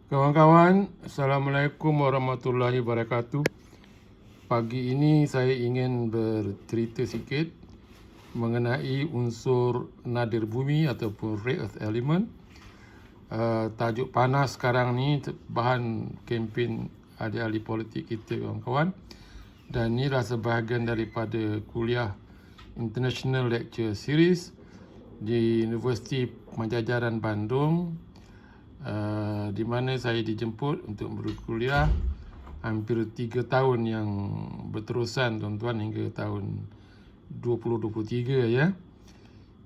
Kawan-kawan, Assalamualaikum warahmatullahi wabarakatuh. Pagi ini saya ingin bercerita sikit mengenai unsur nadir bumi ataupun rare earth element. Tajuk panas sekarang ni bahan kempen ahli-ahli politik kita, kawan-kawan. Dan inilah sebahagian daripada kuliah International Lecture Series di Universiti Penjajaran Bandung, di mana saya dijemput untuk berkuliah hampir 3 tahun yang berterusan, tuan-tuan, hingga tahun 2023 ya.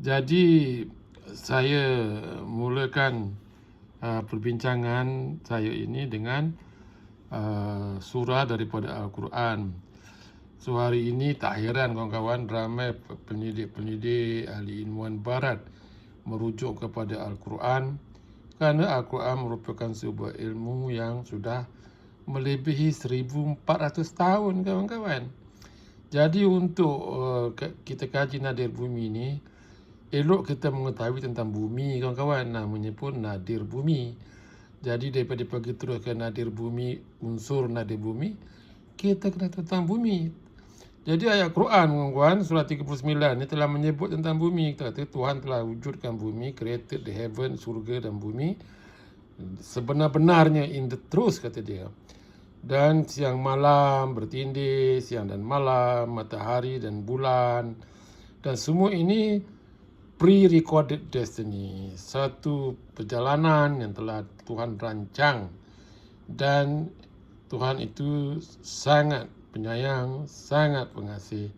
Jadi saya mulakan perbincangan saya ini dengan surah daripada Al-Quran. So hari ini tak heran kawan-kawan, ramai pendidik-pendidik ahli ilmuwan barat merujuk kepada Al-Quran, kerana Al-Quran merupakan sebuah ilmu yang sudah melebihi 1400 tahun, kawan-kawan. Jadi untuk kita kaji nadir bumi ni, elok kita mengetahui tentang bumi, kawan-kawan. Namanya pun nadir bumi. Jadi daripada pergi terus ke nadir bumi, unsur nadir bumi, kita kena tentang bumi. Jadi ayat Quran, kawan-kawan, surah 39 ni telah menyebut tentang bumi. Kata Tuhan telah wujudkan bumi, created the heaven, surga dan bumi, sebenar-benarnya, in the truth, kata dia. Dan siang malam bertindih, siang dan malam, matahari dan bulan, dan semua ini pre-recorded destiny, satu perjalanan yang telah Tuhan rancang. Dan Tuhan itu sangat penyayang, sangat pengasih,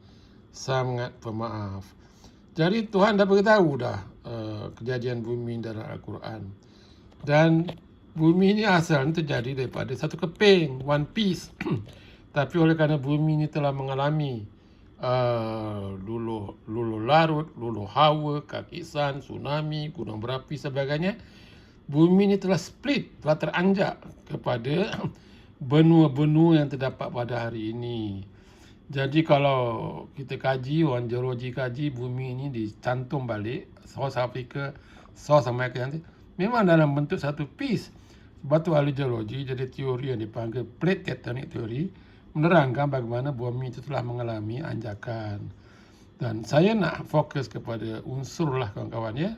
sangat pemaaf. Jadi Tuhan dah beritahu dah kejadian bumi dalam Al-Quran. Dan bumi ini asalnya terjadi daripada satu keping, one piece. Tapi oleh kerana bumi ini telah mengalami luluh larut, luluh hawa, kakisan, tsunami, gunung berapi, sebagainya, bumi ini telah split, telah teranjak kepada benua-benua yang terdapat pada hari ini. Jadi kalau kita kaji, orang geologi kaji, bumi ini dicantum balik, South Africa, South America nanti, memang dalam bentuk satu piece. Sebab tu ahli geologi jadi teori yang dipanggil plate tectonic theory, menerangkan bagaimana bumi itu telah mengalami anjakan. Dan saya nak fokus kepada unsur lah, kawan-kawan ya.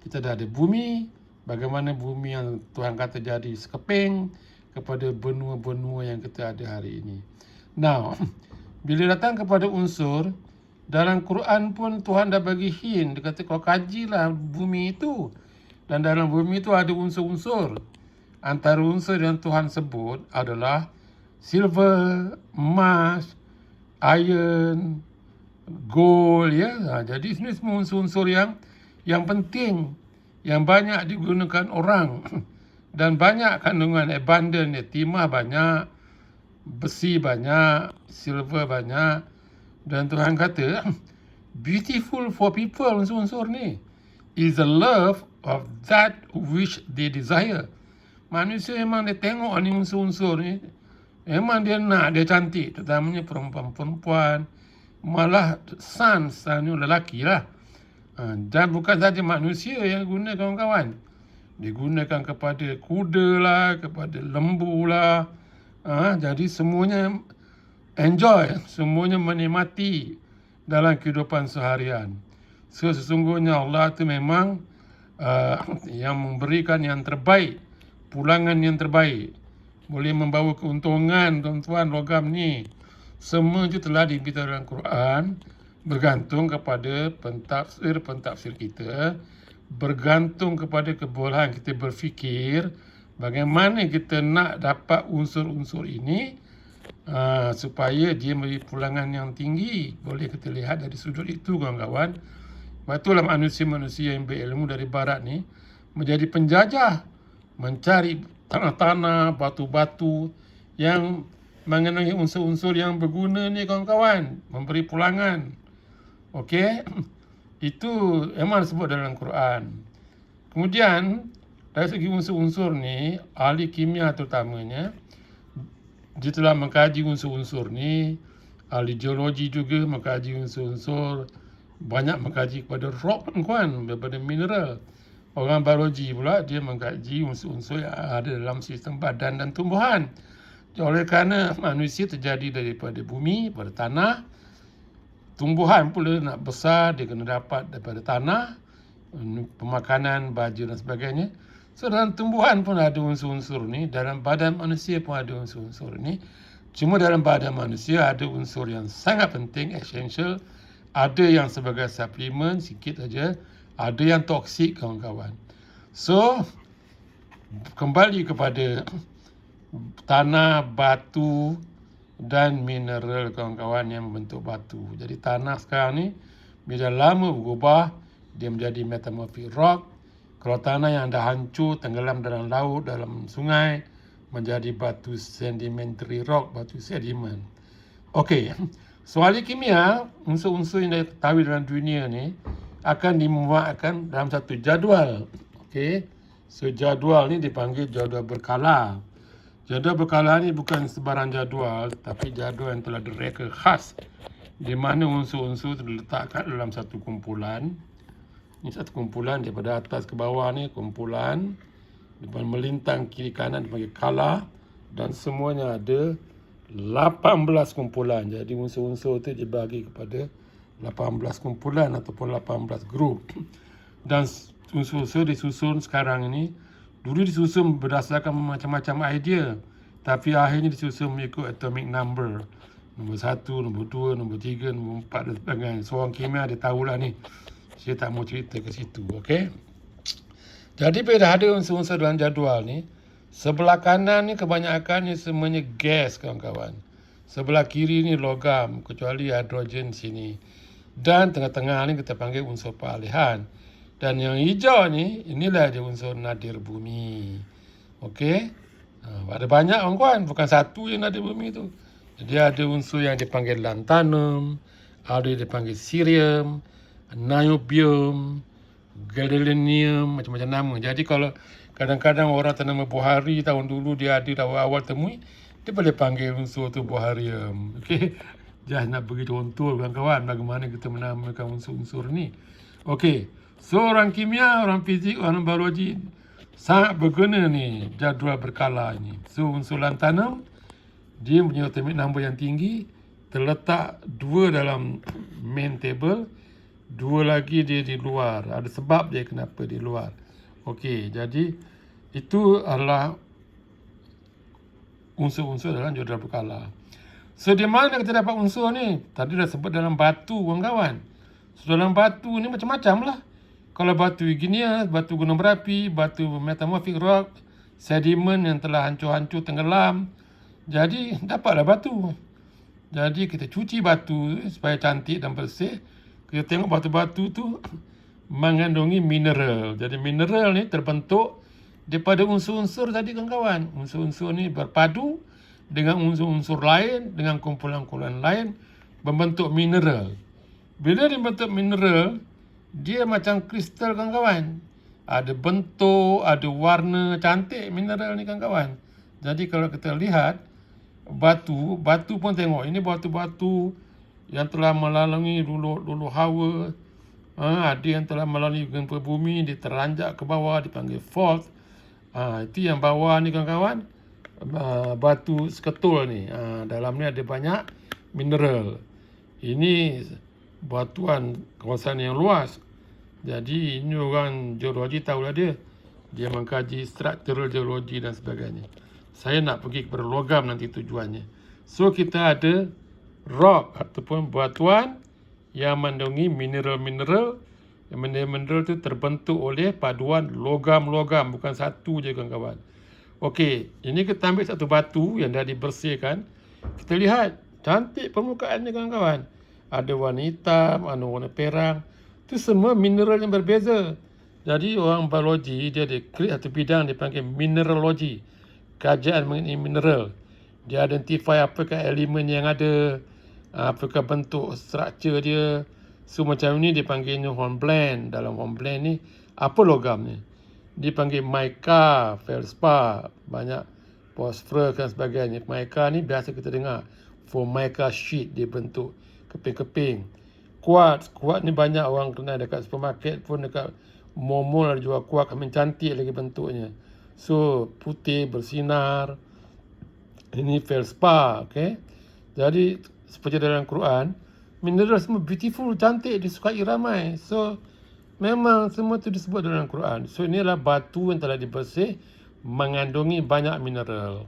Kita dah ada bumi, bagaimana bumi yang Tuhan kata jadi sekeping, kepada benua-benua yang kita ada hari ini. Now, bila datang kepada unsur, dalam Quran pun Tuhan dah bagi hint. Dia kata kau kajilah bumi itu. Dan dalam bumi itu ada unsur-unsur. Antara unsur yang Tuhan sebut adalah silver, emas, iron, gold ya. Jadi ini semua unsur-unsur yang penting, yang banyak digunakan orang. Dan banyak kandungan abundant, timah banyak, besi banyak, silver banyak. Dan Tuhan kata, beautiful for people, unsur-unsur ni, is the love of that which they desire. Manusia memang dia tengok ni unsur-unsur ni, memang dia nak, dia cantik, terutamanya perempuan-perempuan, malah sons, lelaki lah. Dan bukan saja manusia yang guna, kawan-kawan. Digunakan kepada kuda lah, kepada lembu lah. Jadi semuanya enjoy, semuanya menikmati dalam kehidupan seharian. Sesungguhnya Allah itu memang yang memberikan yang terbaik, pulangan yang terbaik. Boleh membawa keuntungan, tuan-tuan, logam ni. Semua itu telah diberitahu dalam Quran, bergantung kepada pentafsir kita, bergantung kepada kebolehan kita berfikir bagaimana kita nak dapat unsur-unsur ini supaya dia memberi pulangan yang tinggi. Boleh kita lihat dari sudut itu, kawan-kawan. Sebab itulah manusia-manusia yang berilmu dari barat ni menjadi penjajah, mencari tanah-tanah, batu-batu yang mengenai unsur-unsur yang berguna ni, kawan-kawan, memberi pulangan. Okey? Itu memang disebut dalam Quran. Kemudian, dari segi unsur-unsur ni, ahli kimia terutamanya, dia telah mengkaji unsur-unsur ni. Ahli geologi juga mengkaji unsur-unsur. Banyak mengkaji kepada rock, kawan, daripada mineral. Orang biologi pula dia mengkaji unsur-unsur yang ada dalam sistem badan dan tumbuhan. Oleh kerana manusia terjadi daripada bumi, pada tanah, tumbuhan pula nak besar dia kena dapat daripada tanah, pemakanan, baju dan sebagainya. So dalam tumbuhan pun ada unsur-unsur ni, dalam badan manusia pun ada unsur-unsur ni. Cuma dalam badan manusia ada unsur yang sangat penting, essential, ada yang sebagai suplemen sikit saja, ada yang toksik kawan-kawan. So kembali kepada tanah, batu dan mineral kawan-kawan yang membentuk batu. Jadi tanah sekarang ni bila lama berubah dia menjadi metamorphic rock. Kalau tanah yang dah hancur, tenggelam dalam laut, dalam sungai, menjadi batu sedimentary rock, batu sedimen. Okey, soal kimia, unsur-unsur yang diketahui dalam dunia ni akan dimuatkan dalam satu jadual. Okey, so jadual ni dipanggil jadual berkala. Jadual berkala ni bukan sebarang jadual, tapi jadual yang telah direka khas, di mana unsur-unsur terletakkan dalam satu kumpulan. Ini satu kumpulan daripada atas ke bawah ni, kumpulan depan melintang kiri kanan dipanggil kala, dan semuanya ada 18 kumpulan. Jadi unsur-unsur itu dibagi kepada 18 kumpulan ataupun 18 grup. Dan unsur-unsur disusun sekarang ini, dulu disusun berdasarkan macam-macam idea, tapi akhirnya disusun mengikut atomic number. Nombor 1, nombor 2, nombor 3, nombor 4 dan sebagainya. Seorang kimia dia tahulah ni. Saya tak mau cerita ke situ, okey? Jadi bila ada unsur-unsur dalam jadual ni, sebelah kanan ni kebanyakan ni semuanya gas kawan-kawan. Sebelah kiri ni logam, kecuali hidrogen sini. Dan tengah-tengah ni kita panggil unsur peralihan. Dan yang hijau ni, inilah dia unsur nadir bumi. Okey? Ada banyak kawan-kawan, bukan satu je nadir bumi tu. Jadi ada unsur yang dipanggil lanthanum, ada yang dipanggil cerium, niobium, gadolinium, macam-macam nama. Jadi kalau kadang-kadang orang ternama bohari tahun dulu dia ada awal-awal temui, dia boleh panggil unsur tu boharium. Okey? Just nak bagi contoh kawan-kawan bagaimana kita menamakan unsur-unsur ni. Okey. So orang kimia, orang fizik, orang biologi sangat berguna ni jadual berkala ni. So unsur lanthanum dia punya atomic number yang tinggi, terletak 2 dalam main table, 2 lagi dia di luar. Ada sebab dia kenapa di luar. Okey, jadi itu adalah unsur-unsur dalam jadual berkala. So di mana kita dapat unsur ni? Tadi dah sebut dalam batu kawan-kawan. So dalam batu ni macam-macam lah. Kalau batu igneous, batu gunung berapi, batu metamorphic rock, sedimen yang telah hancur-hancur tenggelam. Jadi dapatlah batu. Jadi kita cuci batu supaya cantik dan bersih. Kita tengok batu-batu tu mengandungi mineral. Jadi mineral ni terbentuk daripada unsur-unsur tadi kawan-kawan. Unsur-unsur ni berpadu dengan unsur-unsur lain, dengan kumpulan-kumpulan lain, membentuk mineral. Bila dia bentuk mineral, dia macam kristal kawan-kawan. Ada bentuk, ada warna, cantik mineral ni kawan-kawan. Jadi kalau kita lihat batu pun tengok. Ini batu-batu yang telah melalui luluh hawa. Ada yang telah melalui gempa bumi, dia teranjak ke bawah, dipanggil fault. Itu yang bawah ni kawan-kawan. Batu seketul ni. Dalam ni ada banyak mineral. Ini batuan kawasan yang luas. Jadi ini orang geologi tahulah dia. Dia mengkaji structural geologi dan sebagainya. Saya nak pergi kepada logam nanti tujuannya. So kita ada rock ataupun batuan yang mengandungi mineral-mineral. Yang mineral itu terbentuk oleh paduan logam-logam. Bukan satu je kawan-kawan. Okey, ini kita ambil satu batu yang dah dibersihkan. Kita lihat, cantik permukaannya kawan-kawan. Ada warna hitam, ada warna perang. Itu semua mineral yang berbeza. Jadi orang biologi, dia ada satu bidang dipanggil mineralogi. Kajian mengenai mineral. Dia identify apakah elemen yang ada, apakah bentuk struktur dia. So macam ni dipanggilnya hornblende. Dalam hornblende ni, apa logam ni? Dipanggil mica, feldspar, banyak phosphorus dan sebagainya. Mica ni biasa kita dengar. Formica sheet dia bentuk keping-keping. Quartz ni banyak orang kenal dekat supermarket pun, dekat Momol jual kuat, kami cantik lagi bentuknya. So, putih, bersinar. Ini felspar, okay. Jadi, seperti dalam Quran, mineral semua beautiful, cantik, disukai ramai. So, memang semua itu disebut dalam Quran. So, inilah batu yang telah dibersih, mengandungi banyak mineral.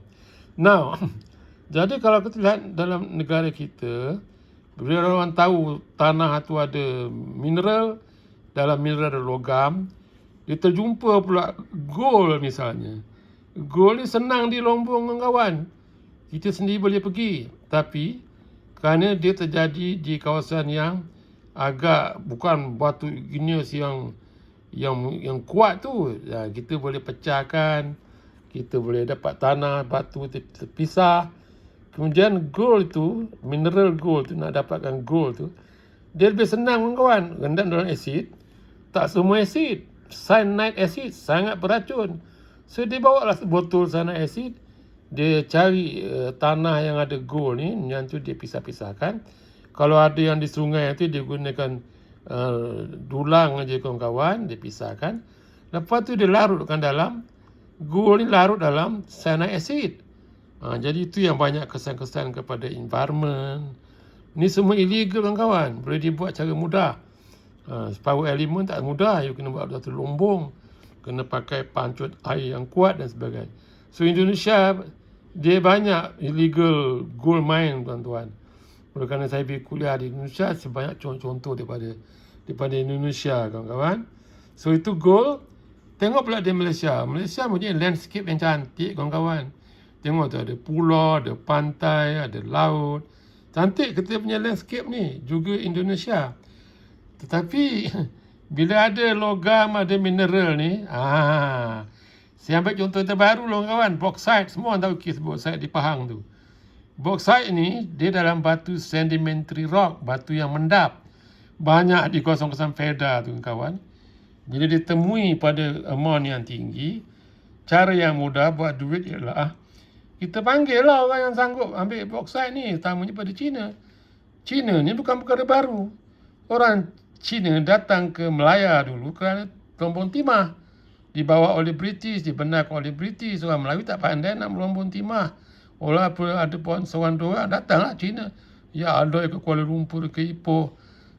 Now, jadi kalau kita lihat dalam negara kita, bila orang tahu tanah itu ada mineral, dalam mineral ada logam, dia terjumpa pula gold misalnya. Gold ni senang di Lombong kawan. Kita sendiri boleh pergi. Tapi kerana dia terjadi di kawasan yang agak bukan batu igneous yang kuat tu, ya, kita boleh pecahkan, kita boleh dapat tanah batu terpisah. Kemudian gold tu, mineral gold tu, nak dapatkan gold tu, dia lebih senang kawan. Rendam dalam asid, tak semua asid. Cyanide acid sangat beracun. So dia bawa lah botol cyanide acid, dia cari tanah yang ada gold ni, yang tu dia pisah-pisahkan. Kalau ada yang di sungai tu dia gunakan dulang aja kawan-kawan, dia pisahkan. Lepas tu dia larutkan dalam gold ni, larut dalam cyanide acid. Jadi itu yang banyak kesan-kesan kepada environment. Ni semua illegal kawan-kawan, boleh dibuat cara mudah. Power element tak mudah, you kena buat satu lombong, kena pakai pancut air yang kuat dan sebagainya. So Indonesia, dia banyak illegal gold mine tuan-tuan. Oleh kerana saya pergi kuliah di Indonesia, sebanyak contoh daripada Indonesia kawan-kawan. So itu gold. Tengok pula di Malaysia. Malaysia punya landscape yang cantik kawan-kawan. Tengok tu ada pulau, ada pantai, ada laut. Cantik kita punya landscape ni, juga Indonesia. Tetapi bila ada logam, ada mineral ni, saya ambil contoh terbaru lah kawan, bauxite. Semua orang tahu kes bauxite di Pahang tu. Bauxite ni, dia dalam batu sedimentary rock, batu yang mendap. Banyak di kawasan-kawasan Fedah tu kawan. Bila ditemui pada amount yang tinggi, cara yang mudah buat duit ialah kita panggil lah orang yang sanggup ambil bauxite ni, terutamanya pada China. China ni bukan perkara baru. Orang China datang ke Melaya dulu kerana lombong timah. Dibawa oleh British, dibenarkan oleh British. Orang Melayu tak pandai nak melombong timah. Walaupun ada pohon sewan dua, datanglah China. Ya, ada ke Kuala Lumpur, ke Ipoh.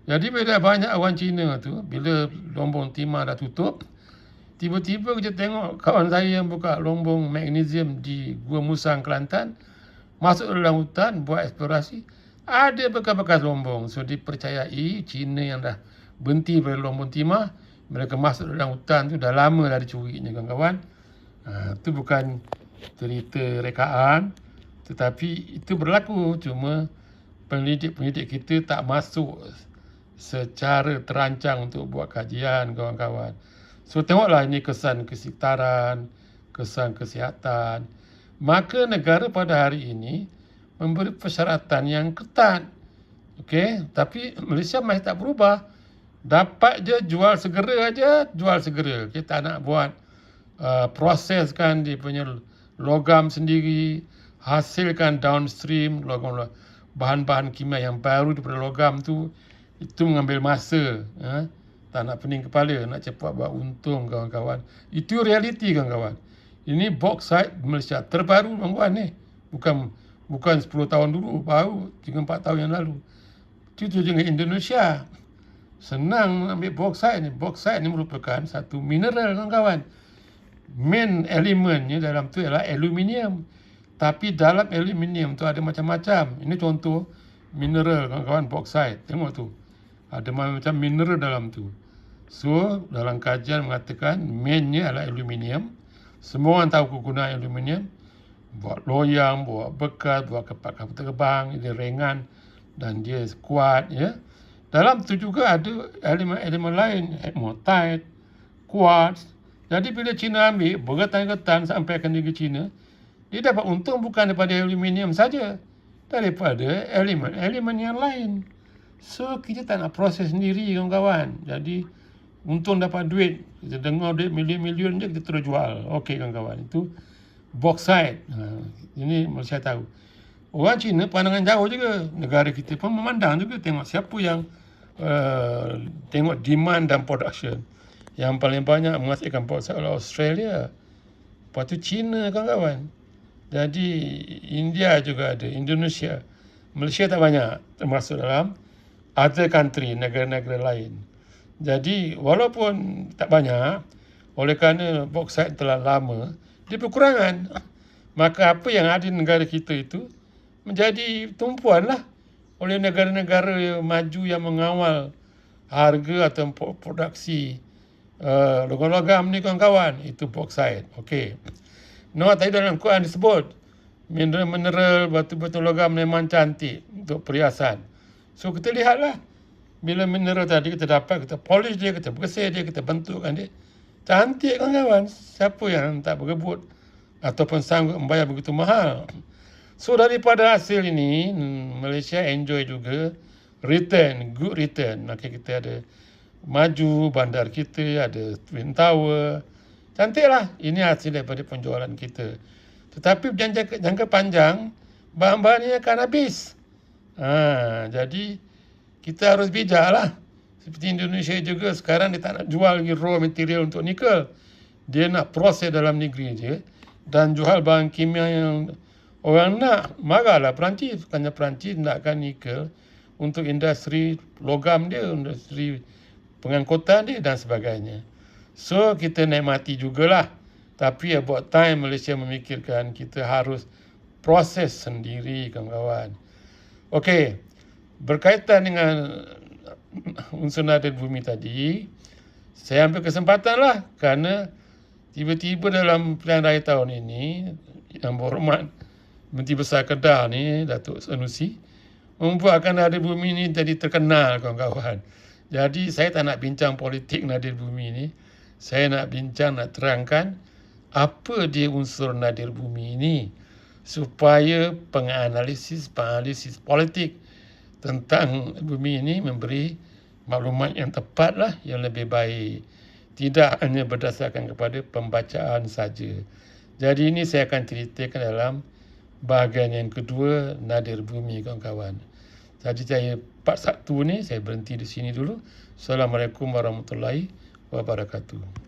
Jadi bila banyak orang Cina tu, bila lombong timah dah tutup, tiba-tiba kita tengok kawan saya yang buka lombong magnesium di Gua Musang, Kelantan, masuk dalam hutan, buat eksplorasi, ada bekas-bekas lombong. So dipercayai Cina yang dah berhenti pada lombong timah, mereka masuk dalam hutan tu dah lama dah dicurinya kawan-kawan. Itu bukan cerita rekaan, tetapi itu berlaku. Cuma penelidik-penelidik kita tak masuk secara terancang untuk buat kajian kawan-kawan. So tengoklah ini kesan kesekitaran, kesan kesihatan. Maka negara pada hari ini memberi persyaratan yang ketat. Okey, tapi Malaysia masih tak berubah. Dapat je jual segera aja, jual segera. Kita nak buat proseskan dia punya logam sendiri, hasilkan downstream logam, bahan-bahan kimia yang baru daripada logam tu. Itu mengambil masa. Tak nak pening kepala, nak cepat buat untung kawan-kawan. Itu realiti kawan-kawan. Ini bauxite Malaysia terbaru kawan-kawan ni. Bukan 10 tahun dulu, baru 3-4 tahun yang lalu. Itu dengan Indonesia. Senang ambil bauxite ni. Bauxite ni merupakan satu mineral kawan-kawan. Main elementnya dalam tu ialah aluminium. Tapi dalam aluminium tu ada macam-macam. Ini contoh mineral kawan-kawan, bauxite. Tengok tu. Ada macam mineral dalam tu. So, dalam kajian mengatakan mainnya adalah aluminium. Semua orang tahu kegunaan aluminium. Buat loyang, buat bekas, buat kapal terbang, dia ringan dan dia kuat. Ya. Dalam tu juga ada elemen-elemen lain, hematite, quartz. Jadi bila China ambil bergetan-getan sampai ke negeri China, dia dapat untung bukan daripada aluminium saja, daripada elemen-elemen yang lain. So, kita tak nak proses sendiri kawan-kawan. Jadi, untung dapat duit. Kita dengar duit million-million je, kita terus jual. Okey kawan-kawan. Itu bauxite. Ini Malaysia tahu. Orang Cina pandangan jauh juga. Negara kita pun memandang juga. Tengok siapa yang tengok demand dan production. Yang paling banyak menghasilkan bauxite adalah Australia. Lepas tu China, kawan-kawan. Jadi India juga ada, Indonesia. Malaysia tak banyak, termasuk dalam other country, negara-negara lain. Jadi walaupun tak banyak, oleh kerana bauxite telah lama, dia berkurangan. Maka apa yang ada di negara kita itu menjadi tumpuan lah oleh negara-negara maju yang mengawal harga atau produksi logam-logam ni, kawan-kawan. Itu bauxite. Okey. Tadi dalam Quran disebut mineral batu-batu logam memang cantik untuk perhiasan. So kita lihatlah, bila mineral tadi kita dapat, kita polish dia, kita bersih dia, kita bentukkan dia, cantik, kawan-kawan. Siapa yang tak berebut ataupun sanggup membayar begitu mahal? So daripada hasil ini, Malaysia enjoy juga return, good return. Maka kita ada maju, bandar kita ada Twin Tower. Cantiklah, ini hasil daripada penjualan kita. Tetapi jangka panjang, bahan-bahan ini akan habis. Jadi kita harus bijaklah. Seperti Indonesia juga sekarang dia tak nak jual lagi raw material untuk nikel. Dia nak proses dalam negeri je dan jual bahan kimia yang orang nak. Marahlah Perancis, kerana Perancis nakkan nikel untuk industri logam dia, industri pengangkutan dia dan sebagainya. So kita nikmati jugalah. Tapi about time Malaysia memikirkan kita harus proses sendiri, kawan-kawan. Okey, berkaitan dengan unsur nadir bumi tadi, saya ambil kesempatan lah kerana tiba-tiba dalam pilihan raya tahun ini, Yang Berhormat Menteri Besar Kedah ni, Datuk Sanusi, membuatkan nadir bumi ni jadi terkenal, kawan-kawan. Jadi saya tak nak bincang politik nadir bumi ni. Saya nak bincang, nak terangkan apa dia unsur nadir bumi ini supaya penganalisis politik tentang bumi ini memberi maklumat yang tepat lah, yang lebih baik. Tidak hanya berdasarkan kepada pembacaan saja. Jadi ini saya akan ceritakan dalam bahagian yang kedua, nadir bumi, kawan-kawan. Jadi saya part 1 ni saya berhenti di sini dulu. Assalamualaikum warahmatullahi wabarakatuh.